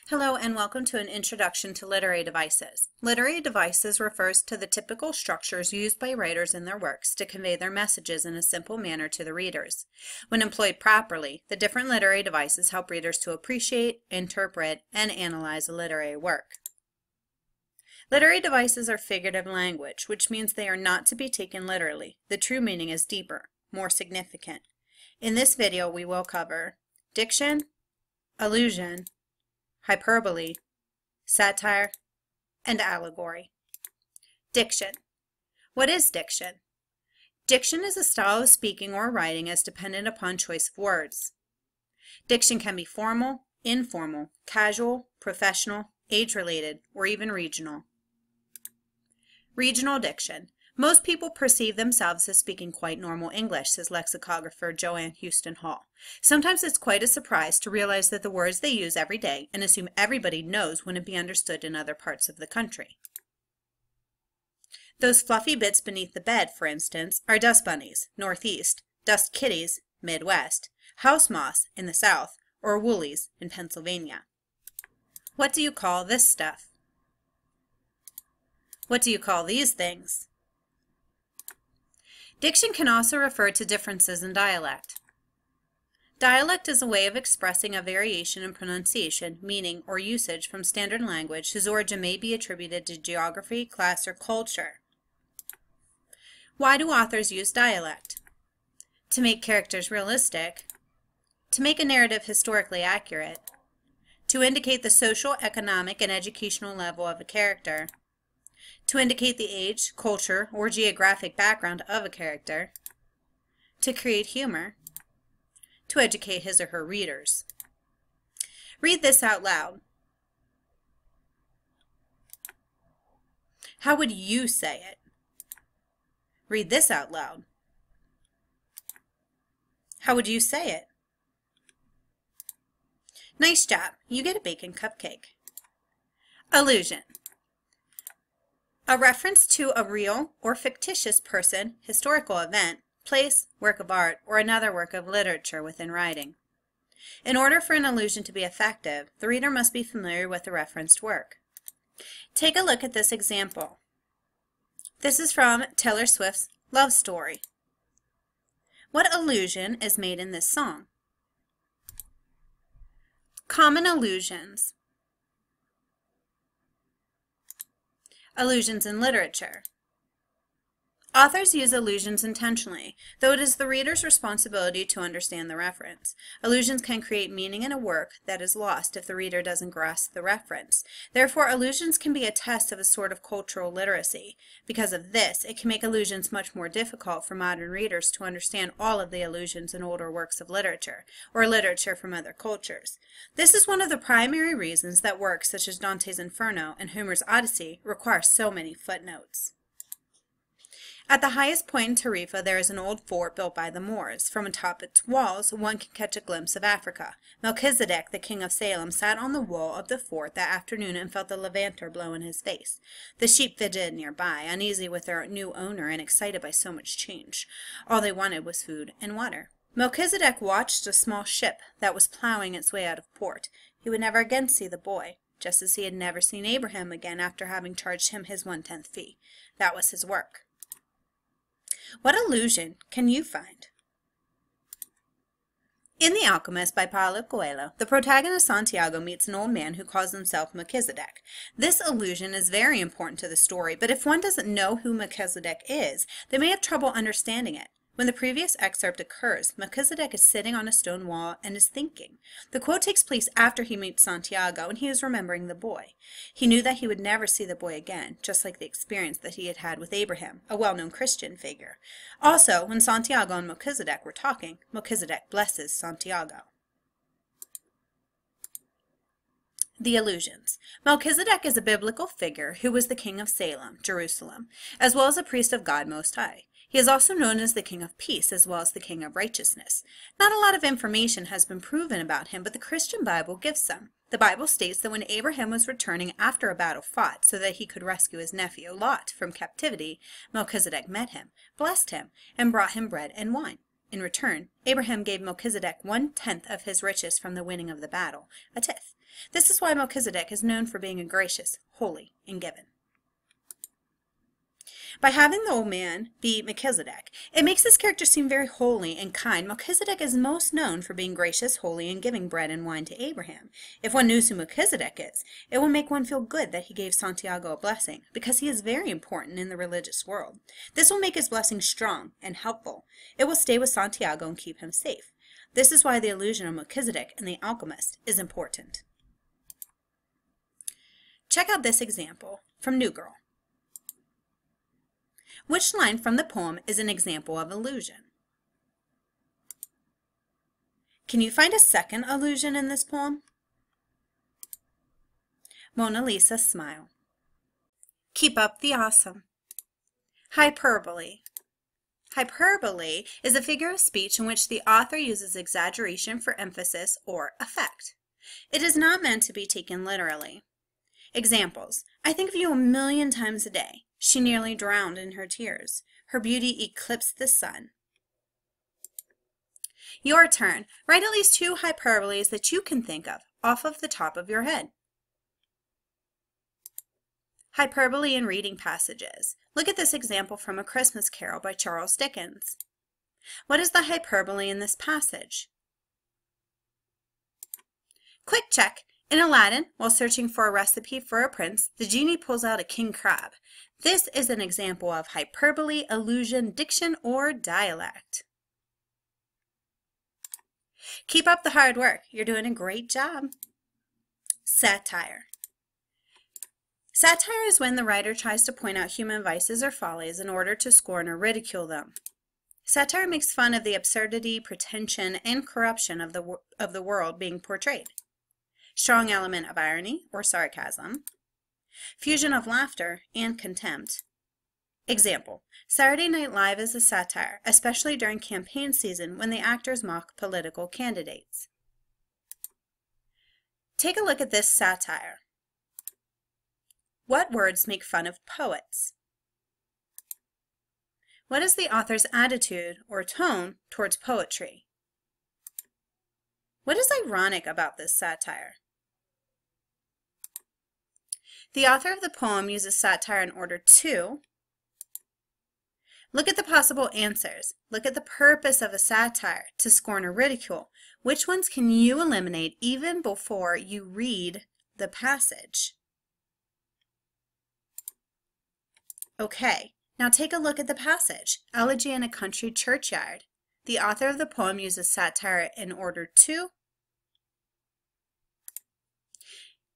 Hello and welcome to an introduction to literary devices. Literary devices refers to the typical structures used by writers in their works to convey their messages in a simple manner to the readers. When employed properly, the different literary devices help readers to appreciate, interpret, and analyze a literary work. Literary devices are figurative language, which means they are not to be taken literally. The true meaning is deeper, more significant. In this video, we will cover diction, allusion, hyperbole, satire, and allegory. Diction. What is diction? Diction is a style of speaking or writing as dependent upon choice of words. Diction can be formal, informal, casual, professional, age-related, or even regional. Regional diction. Most people perceive themselves as speaking quite normal English, says lexicographer Joanne Houston Hall. Sometimes it's quite a surprise to realize that the words they use every day and assume everybody knows wouldn't be understood in other parts of the country. Those fluffy bits beneath the bed, for instance, are dust bunnies, Northeast, dust kitties, Midwest, house moths in the South, or woolies in Pennsylvania. What do you call this stuff? What do you call these things? Diction can also refer to differences in dialect. Dialect is a way of expressing a variation in pronunciation, meaning, or usage from standard language whose origin may be attributed to geography, class, or culture. Why do authors use dialect? To make characters realistic, to make a narrative historically accurate, to indicate the social, economic, and educational level of a character, to indicate the age, culture, or geographic background of a character, to create humor, to educate his or her readers. Read this out loud. How would you say it? Read this out loud. How would you say it? Nice job. You get a bacon cupcake. Allusion. A reference to a real or fictitious person, historical event, place, work of art, or another work of literature within writing. In order for an allusion to be effective, the reader must be familiar with the referenced work. Take a look at this example. This is from Taylor Swift's Love Story. What allusion is made in this song? Common allusions. Allusions in literature. Authors use allusions intentionally, though it is the reader's responsibility to understand the reference. Allusions can create meaning in a work that is lost if the reader doesn't grasp the reference. Therefore, allusions can be a test of a sort of cultural literacy. Because of this, it can make allusions much more difficult for modern readers to understand all of the allusions in older works of literature, or literature from other cultures. This is one of the primary reasons that works such as Dante's Inferno and Homer's Odyssey require so many footnotes. At the highest point in Tarifa, there is an old fort built by the Moors. From atop its walls, one can catch a glimpse of Africa. Melchizedek, the king of Salem, sat on the wall of the fort that afternoon and felt the levanter blow in his face. The sheep fidgeted nearby, uneasy with their new owner and excited by so much change. All they wanted was food and water. Melchizedek watched a small ship that was plowing its way out of port. He would never again see the boy, just as he had never seen Abraham again after having charged him his 1/10 fee. That was his work. What allusion can you find? In The Alchemist by Paulo Coelho, the protagonist Santiago meets an old man who calls himself Melchizedek. This allusion is very important to the story, but if one doesn't know who Melchizedek is, they may have trouble understanding it. When the previous excerpt occurs, Melchizedek is sitting on a stone wall and is thinking. The quote takes place after he meets Santiago, and he is remembering the boy. He knew that he would never see the boy again, just like the experience that he had had with Abraham, a well-known Christian figure. Also, when Santiago and Melchizedek were talking, Melchizedek blesses Santiago. The allusions. Melchizedek is a biblical figure who was the king of Salem, Jerusalem, as well as a priest of God Most High. He is also known as the King of Peace as well as the King of Righteousness. Not a lot of information has been proven about him, but the Christian Bible gives some. The Bible states that when Abraham was returning after a battle fought so that he could rescue his nephew Lot from captivity, Melchizedek met him, blessed him, and brought him bread and wine. In return, Abraham gave Melchizedek 1/10 of his riches from the winning of the battle, a tithe. This is why Melchizedek is known for being a gracious, holy, and giving. By having the old man be Melchizedek, it makes this character seem very holy and kind. Melchizedek is most known for being gracious, holy, and giving bread and wine to Abraham. If one knows who Melchizedek is, it will make one feel good that he gave Santiago a blessing, because he is very important in the religious world. This will make his blessing strong and helpful. It will stay with Santiago and keep him safe. This is why the allusion of Melchizedek and the alchemist is important. Check out this example from New Girl. Which line from the poem is an example of allusion? Can you find a second allusion in this poem? Mona Lisa smile. Keep up the awesome. Hyperbole. Hyperbole is a figure of speech in which the author uses exaggeration for emphasis or effect. It is not meant to be taken literally. Examples: I think of you 1,000,000 times a day. She nearly drowned in her tears. Her beauty eclipsed the sun. Your turn. Write at least 2 hyperboles that you can think of off of the top of your head. Hyperbole in reading passages. Look at this example from A Christmas Carol by Charles Dickens. What is the hyperbole in this passage? Quick check. In Aladdin, while searching for a recipe for a prince, the genie pulls out a king crab. This is an example of hyperbole, allusion, diction, or dialect. Keep up the hard work. You're doing a great job. Satire. Satire is when the writer tries to point out human vices or follies in order to scorn or ridicule them. Satire makes fun of the absurdity, pretension, and corruption of the world being portrayed. Strong element of irony or sarcasm, fusion of laughter and contempt. Example: Saturday Night Live is a satire, especially during campaign season when the actors mock political candidates. Take a look at this satire. What words make fun of poets? What is the author's attitude or tone towards poetry? What is ironic about this satire? The author of the poem uses satire in order to look at the possible answers. Look at the purpose of a satire, to scorn or ridicule. Which ones can you eliminate even before you read the passage? Okay, now take a look at the passage. Elegy in a Country Churchyard. The author of the poem uses satire in order to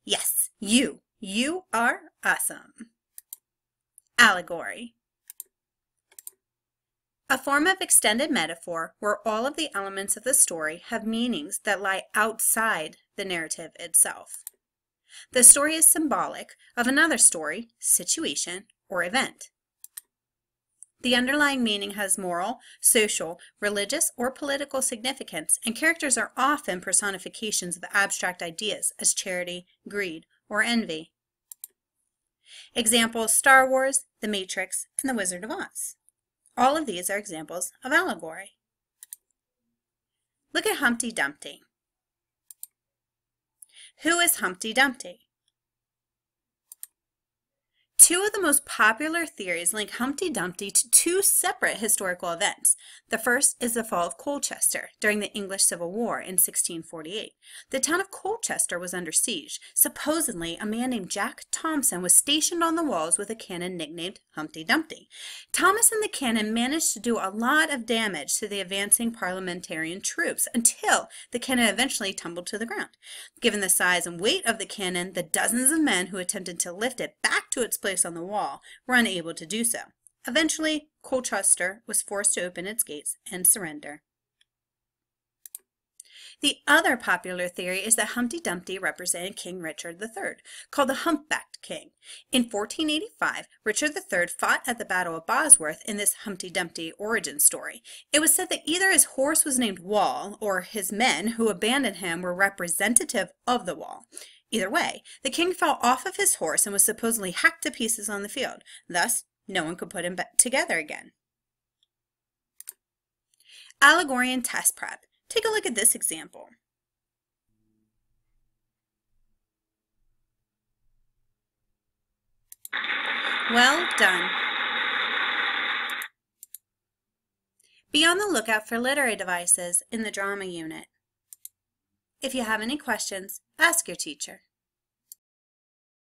yes, you. You are awesome. Allegory. A form of extended metaphor where all of the elements of the story have meanings that lie outside the narrative itself. The story is symbolic of another story, situation, or event. The underlying meaning has moral, social, religious, or political significance, and characters are often personifications of abstract ideas as charity, greed, or envy. Examples: Star Wars, The Matrix, and The Wizard of Oz. All of these are examples of allegory. Look at Humpty Dumpty. Who is Humpty Dumpty? Two of the most popular theories link Humpty Dumpty to 2 separate historical events. The first is the fall of Colchester during the English Civil War in 1648. The town of Colchester was under siege. Supposedly, a man named Jack Thompson was stationed on the walls with a cannon nicknamed Humpty Dumpty. Thomas and the cannon managed to do a lot of damage to the advancing parliamentarian troops until the cannon eventually tumbled to the ground. Given the size and weight of the cannon, the dozens of men who attempted to lift it back to its place on the wall were unable to do so. Eventually, Colchester was forced to open its gates and surrender. The other popular theory is that Humpty Dumpty represented King Richard III, called the Humpbacked King. In 1485, Richard III fought at the Battle of Bosworth in this Humpty Dumpty origin story. It was said that either his horse was named Wall, or his men who abandoned him were representative of the wall. Either way, the king fell off of his horse and was supposedly hacked to pieces on the field. Thus, no one could put him back together again. Allegory and test prep. Take a look at this example. Well done. Be on the lookout for literary devices in the drama unit. If you have any questions, ask your teacher.